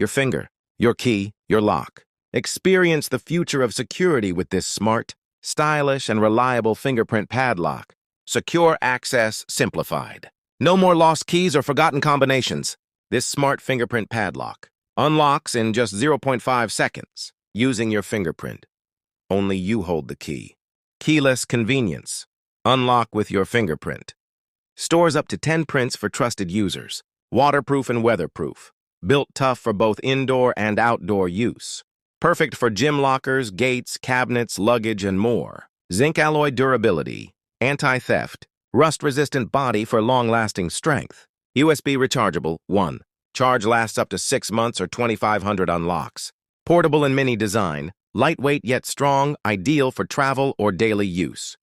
your finger, your key, your lock. Experience the future of security with this smart, stylish, and reliable fingerprint padlock. Secure access simplified. No more lost keys or forgotten combinations. This smart fingerprint padlock unlocks in just 0.5 seconds using your fingerprint. Only you hold the key. Keyless convenience. Unlock with your fingerprint. Stores up to 10 prints for trusted users. Waterproof and weatherproof. Built tough for both indoor and outdoor use. Perfect for gym lockers, gates, cabinets, luggage, and more. Zinc alloy durability. Anti-theft. Rust-resistant body for long-lasting strength. USB rechargeable, 1. Charge lasts up to 6 months or 2,500 unlocks. Portable and mini design. Lightweight yet strong, ideal for travel or daily use.